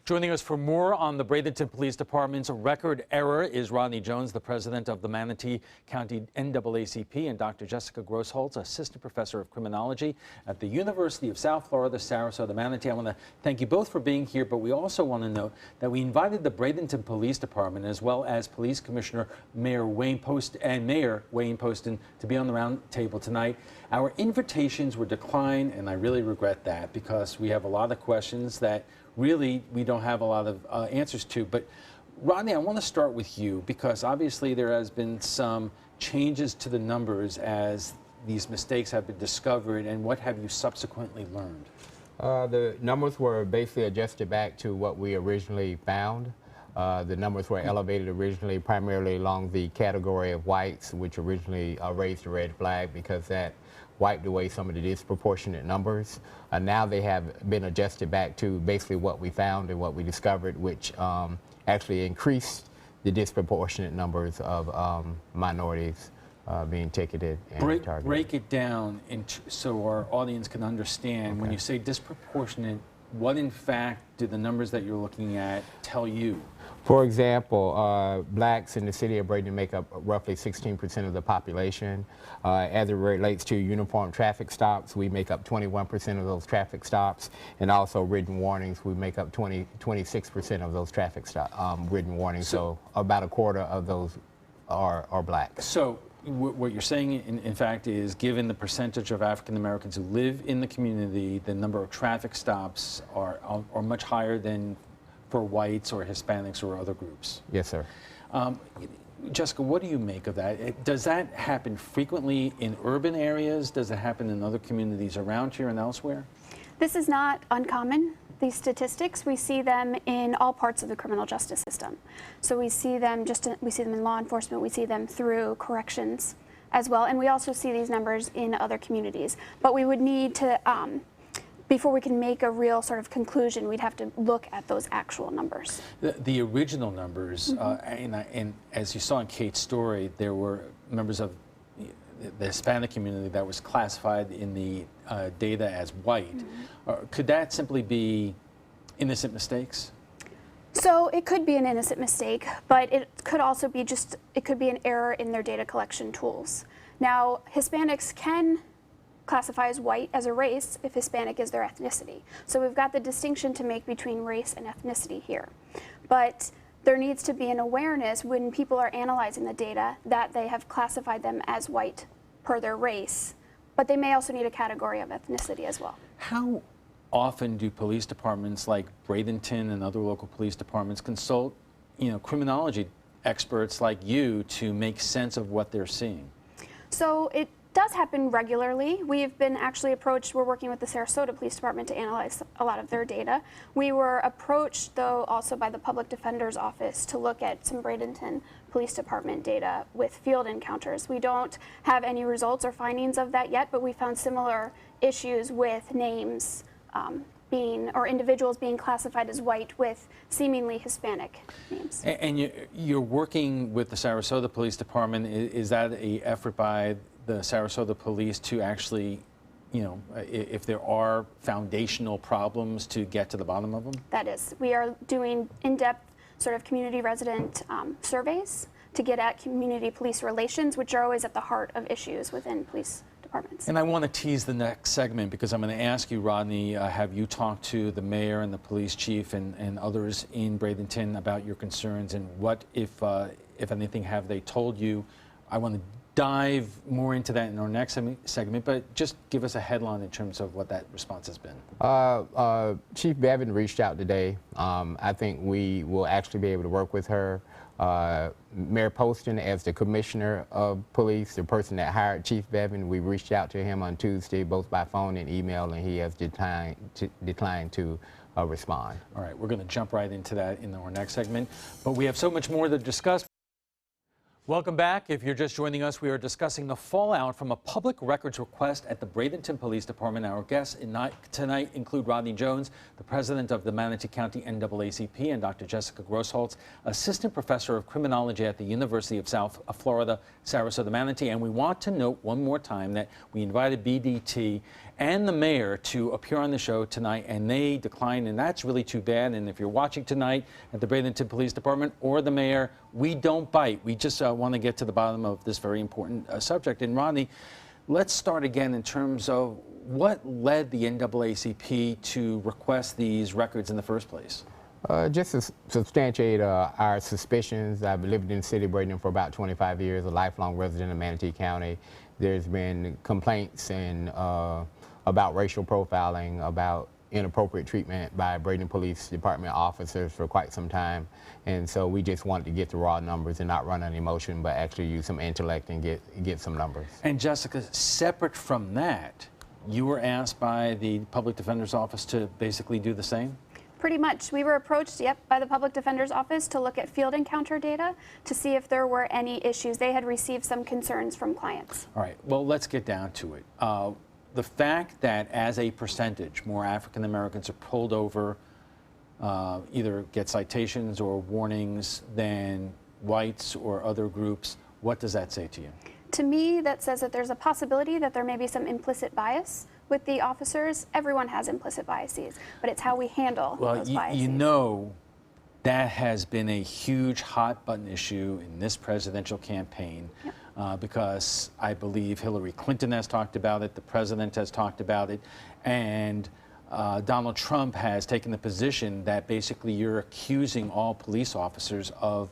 Joining us for more on the Bradenton Police Department's record error is Rodney Jones, the president of the Manatee County NAACP, and Dr. Jessica Grossholtz, assistant professor of criminology at the University of South Florida, Sarasota, Manatee. I want to thank you both for being here, but we also want to note that we invited the Bradenton Police Department as well as Police Commissioner Mayor Wayne Poston to be on the round table tonight. Our invitations were declined, and I really regret that because we have a lot of questions that really we don't have a lot of answers to. But Rodney, I want to start with you because obviously there has been some changes to the numbers as these mistakes have been discovered, and what have you subsequently learned? The numbers were basically adjusted back to what we originally found. The numbers were elevated originally primarily along the category of whites, which originally raised a red flag because that wiped away some of the disproportionate numbers. Now they have been adjusted back to basically what we found and what we discovered, which actually increased the disproportionate numbers of minorities being ticketed and targeted. Break it down so our audience can understand. Okay. When you say disproportionate, what in fact do the numbers that you're looking at tell you? For example, blacks in the city of Bradenton make up roughly 16% of the population. As it relates to uniform traffic stops, we make up 21% of those traffic stops, and also written warnings, we make up 26% of those traffic written warnings. So about a quarter of those are black. So what you're saying, in fact, is given the percentage of African Americans who live in the community, the number of traffic stops are much higher than for whites or Hispanics or other groups. Yes, sir. Jessica, what do you make of that? Does that happen frequently in urban areas? Does it happen in other communities around here and elsewhere? This is not uncommon. These statistics, we see them in all parts of the criminal justice system. So we see them in law enforcement, we see them through corrections as well, and we also see these numbers in other communities. But we would need to, before we can make a real sort of conclusion, we'd have to look at those actual numbers. The original numbers, and as you saw in Kate's story, there were members of the Hispanic community that was classified in the data as white. Could that simply be innocent mistakes? So it could be an innocent mistake, but it could also be it could be an error in their data collection tools. Now, Hispanics can classify as white as a race if Hispanic is their ethnicity. So we've got the distinction to make between race and ethnicity here. But there needs to be an awareness when people are analyzing the data that they have classified them as white per their race, but they may also need a category of ethnicity as well. How often do police departments like Bradenton and other local police departments consult, criminology experts like you to make sense of what they're seeing? So it does happen regularly. We've been actually approached, we're working with the Sarasota Police Department to analyze a lot of their data. We were approached, though, also by the Public Defender's Office to look at some Bradenton Police Department data with field encounters. We don't have any results or findings of that yet, but we found similar issues with names or individuals being classified as white with seemingly Hispanic names. And you're working with the Sarasota Police Department. Is that an effort by the Sarasota Police to actually, if there are foundational problems, to get to the bottom of them? That is. We are doing in-depth sort of community resident surveys to get at community police relations, which are always at the heart of issues within police departments. And I want to tease the next segment because I'm going to ask you, Rodney, have you talked to the mayor and the police chief and others in Bradenton about your concerns, and what, if anything, have they told you? I want to dive more into that in our next segment, but just give us a headline in terms of what that response has been. Chief Bevan reached out today. I think we will actually be able to work with her. Mayor Poston, as the commissioner of police, the person that hired Chief Bevan, we reached out to him on Tuesday, both by phone and email, and he has declined to respond. All right, we're going to jump right into that in our next segment, but we have so much more to discuss. Welcome back. If you're just joining us, we are discussing the fallout from a public records request at the Bradenton Police Department. Our guests tonight include Rodney Jones, the president of the Manatee County NAACP, and Dr. Jessica Grossholtz, assistant professor of criminology at the University of South Florida, Sarasota, Manatee. And we want to note one more time that we invited BDT and the mayor to appear on the show tonight, and they declined, and that's really too bad. And if you're watching tonight at the Bradenton Police Department or the mayor, we don't bite. We just want to get to the bottom of this very important subject. And Rodney, let's start again in terms of what led the NAACP to request these records in the first place? Just to substantiate our suspicions. I've lived in the city of Bradenton for about 25 years, a lifelong resident of Manatee County. There's been complaints about racial profiling, about inappropriate treatment by Bradenton Police Department officers for quite some time. And so we just wanted to get the raw numbers and not run on emotion, but actually use some intellect and get some numbers. And Jessica, separate from that, you were asked by the Public Defender's Office to basically do the same? Pretty much. We were approached, by the Public Defender's Office to look at field encounter data to see if there were any issues. They had received some concerns from clients. All right, well, let's get down to it. The fact that as a percentage, more African Americans are pulled over, either get citations or warnings than whites or other groups, what does that say to you? To me, that says that there's a possibility that there may be some implicit bias with the officers. Everyone has implicit biases, but it's how we handle those biases. You know, that has been a huge hot button issue in this presidential campaign. Yep. Because I believe Hillary Clinton has talked about it, the president has talked about it, and Donald Trump has taken the position that basically you're accusing all police officers of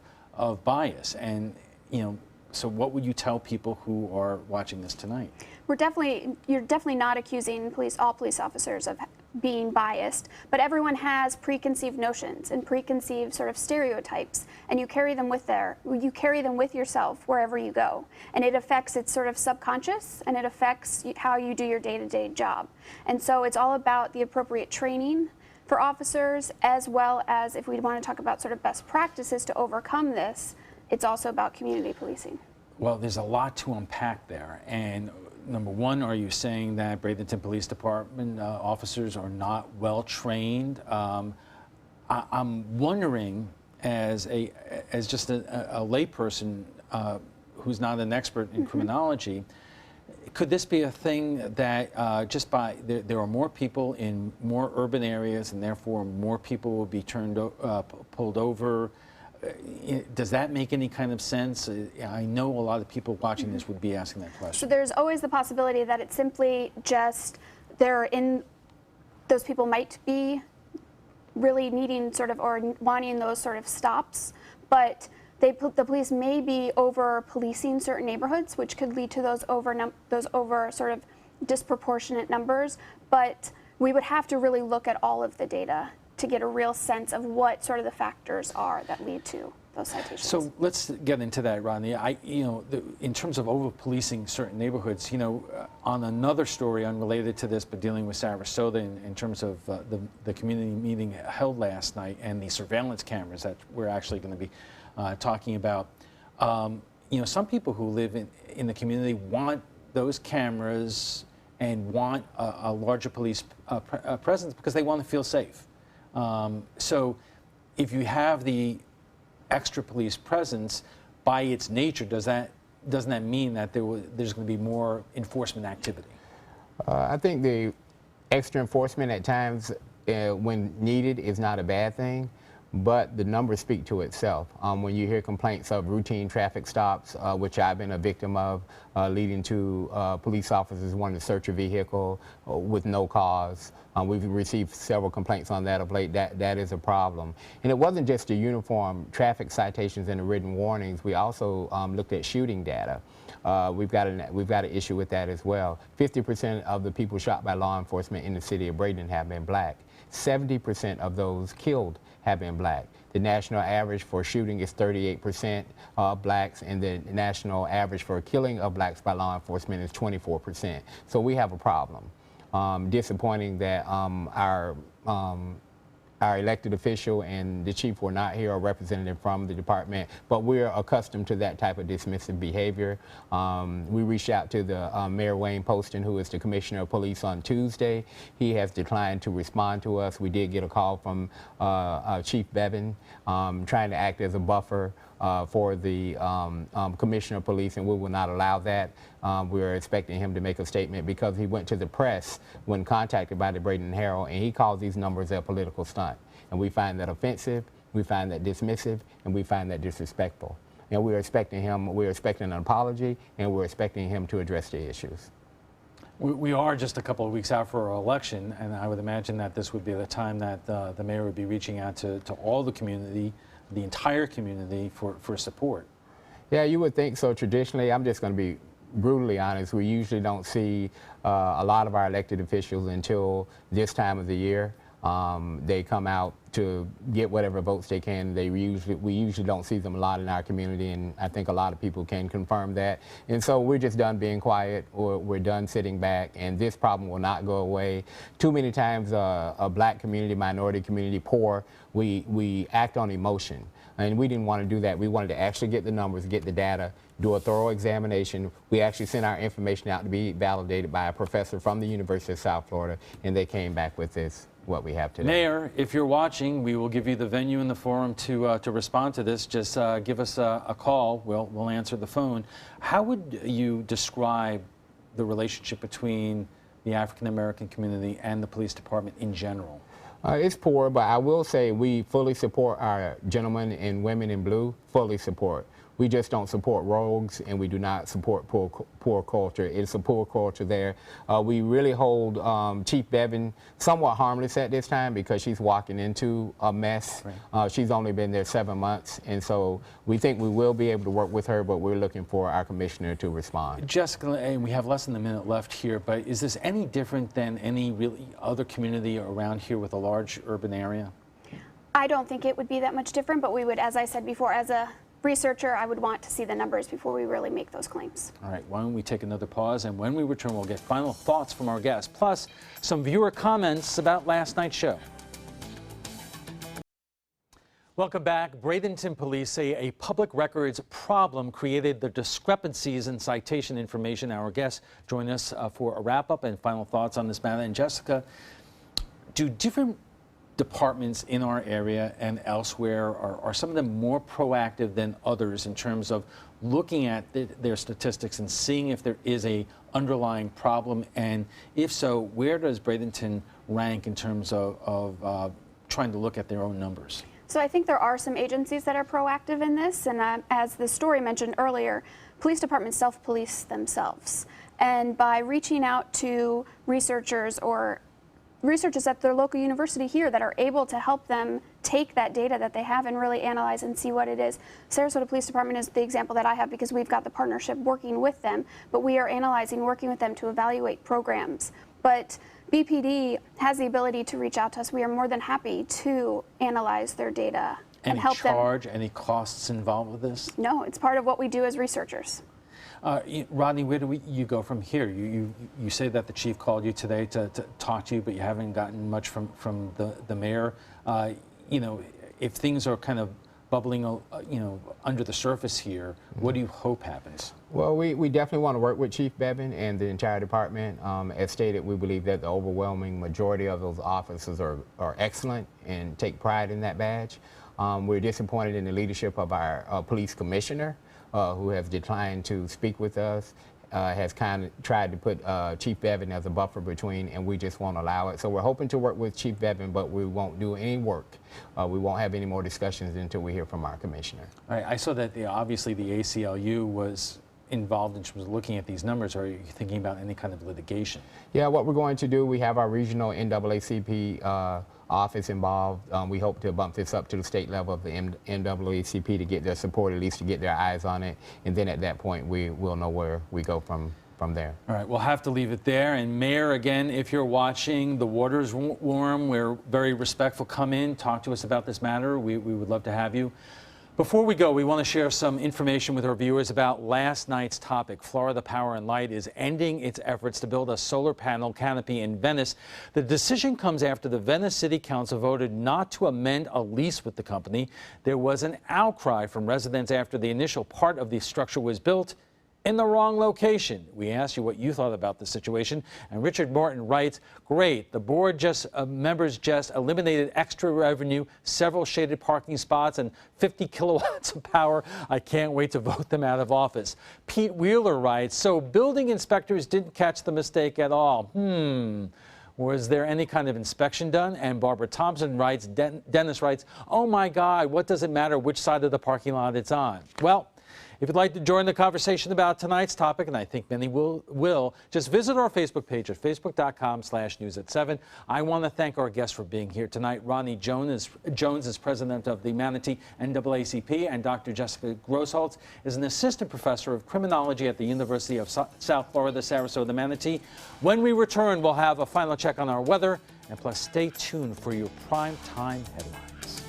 bias. And, you know, so what would you tell people who are watching this tonight? You're definitely not accusing all police officers of being biased, but everyone has preconceived notions and preconceived sort of stereotypes, and you carry them with yourself wherever you go, and it's sort of subconscious, and it affects how you do your day-to-day job. And so it's all about the appropriate training for officers, as well as, if we want to talk about sort of best practices to overcome this, it's also about community policing. Well, there's a lot to unpack there, and number one, are you saying that Bradenton Police Department officers are not well trained? I'm wondering, as just a layperson who's not an expert in criminology, could this be a thing that there are more people in more urban areas, and therefore more people will be pulled over? Does that make any kind of sense? I know a lot of people watching this would be asking that question. So there's always the possibility that it's simply just those people might be really needing sort of, or wanting those sort of stops, but the police may be over policing certain neighborhoods, which could lead to those over sort of disproportionate numbers. But we would have to really look at all of the data to get a real sense of what sort of the factors are that lead to those citations. So let's get into that, Rodney. In terms of over-policing certain neighborhoods, on another story unrelated to this, but dealing with Sarasota in terms of the community meeting held last night and the surveillance cameras that we're actually going to be talking about, some people who live in the community want those cameras and want a larger police presence because they want to feel safe. So if you have the extra police presence, by its nature, doesn't that mean that there's going to be more enforcement activity? I think the extra enforcement at times, when needed, is not a bad thing, but the numbers speak to itself. When you hear complaints of routine traffic stops, which I've been a victim of, leading to police officers wanting to search a vehicle with no cause. We've received several complaints on that of late. That is a problem. And it wasn't just the uniform traffic citations and the written warnings. We also looked at shooting data. We've got an issue with that as well. 50% of the people shot by law enforcement in the city of Bradenton have been black. 70% of those killed have been black. The national average for shooting is 38% blacks, and the national average for killing of blacks by law enforcement is 24%. So we have a problem. Disappointing that our our elected official and the chief were not here, or representative from the department, but we're accustomed to that type of dismissive behavior. We reached out to the Mayor Wayne Poston, who is the Commissioner of Police, on Tuesday. He has declined to respond to us. We did get a call from Chief Bevan trying to act as a buffer for the Commissioner of Police, and we will not allow that. We're expecting him to make a statement because he went to the press when contacted by the Bradenton Herald, and he called these numbers a political stunt. And we find that offensive, we find that dismissive, and we find that disrespectful. And we're expecting an apology, and we're expecting him to address the issues. We are just a couple of weeks out for our election, and I would imagine that this would be the time that the mayor would be reaching out to all the community, the entire community, for support. Yeah, you would think so. Traditionally, I'm just going to be brutally honest, we usually don't see a lot of our elected officials until this time of the year. They come out to get whatever votes they can. We usually don't see them a lot in our community, and I think a lot of people can confirm that. And so we're just done being quiet, or we're done sitting back, and this problem will not go away. Too many times a black community, minority community, poor, we act on emotion. And we didn't want to do that. We wanted to actually get the numbers, get the data, do a thorough examination. We actually sent our information out to be validated by a professor from the University of South Florida, and they came back with what we have today. Mayor, if you're watching, we will give you the venue and the forum to respond to this. Just give us a call. We'll answer the phone. How would you describe the relationship between the African American community and the police department in general? It's poor, but I will say we fully support our gentlemen and women in blue, fully support. We just don't support rogues, and we do not support poor culture. It's a poor culture there. We really hold Chief Bevan somewhat harmless at this time because she's walking into a mess. Right. She's only been there 7 months, and so we think we will be able to work with her, but we're looking for our commissioner to respond. Jessica, and we have less than a minute left here, but is this any different than any really other community around here with a large urban area? I don't think it would be that much different, but we would, as I said before, as a researcher, I would want to see the numbers before we really make those claims. All right, why don't we take another pause, and when we return, we'll get final thoughts from our guests, plus some viewer comments about last night's show. Welcome back. Bradenton police say a public records problem created the discrepancies in citation information. Our guests join us for a wrap-up and final thoughts on this matter. And Jessica, do different departments in our area and elsewhere, are some of them more proactive than others in terms of looking at their statistics and seeing if there is a underlying problem? And if so, where does Bradenton rank in terms of trying to look at their own numbers? So I think there are some agencies that are proactive in this, and as the story mentioned earlier, police departments self-police themselves. And by reaching out to researchers at their local university here that are able to help them take that data that they have and really analyze and see what it is. Sarasota Police Department is the example that I have because we've got the partnership working with them, but we are analyzing, working with them to evaluate programs. But BPD has the ability to reach out to us. We are more than happy to analyze their data and help them. Any charge, any costs involved with this? No, it's part of what we do as researchers. Rodney, where do you go from here? You say that the chief called you today to talk to you, but you haven't gotten much from the mayor. You know, if things are kind of bubbling, under the surface here, what do you hope happens? Well, we definitely want to work with Chief Bevan and the entire department. As stated, we believe that the overwhelming majority of those officers are excellent and take pride in that badge. We're disappointed in the leadership of our police commissioner, who has declined to speak with us, has kind of tried to put Chief Bevan as a buffer between, and we just won't allow it. So we're hoping to work with Chief Bevan, but we won't do any work. We won't have any more discussions until we hear from our commissioner. All right, I saw that obviously the ACLU was involved in terms of looking at these numbers. Are you thinking about any kind of litigation? Yeah, what we're going to do, we have our regional NAACP office involved. We hope to bump this up to the state level of the NAACP to get their support, at least to get their eyes on it. And then at that point, we will know where we go from there. All right, we'll have to leave it there. And Mayor, again, if you're watching, the water's warm. We're very respectful. Come in, talk to us about this matter. We would love to have you. Before we go, we want to share some information with our viewers about last night's topic. Florida Power and Light is ending its efforts to build a solar panel canopy in Venice. The decision comes after the Venice City Council voted not to amend a lease with the company. There was an outcry from residents after the initial part of the structure was built in the wrong location. We asked you what you thought about the situation, and Richard Martin writes, great, the board members just eliminated extra revenue, several shaded parking spots, and 50 kilowatts of power. I can't wait to vote them out of office. Pete Wheeler writes, so building inspectors didn't catch the mistake at all. Was there any kind of inspection done? And Barbara Thompson writes, Dennis writes, oh my God, what does it matter which side of the parking lot it's on? Well, if you'd like to join the conversation about tonight's topic, and I think many will, just visit our Facebook page at facebook.com/news@7. I want to thank our guests for being here tonight. Ronnie Jones is president of the Manatee NAACP, and Dr. Jessica Grossholtz is an assistant professor of criminology at the University of South Florida, Sarasota, Manatee. When we return, we'll have a final check on our weather, and plus stay tuned for your prime time headlines.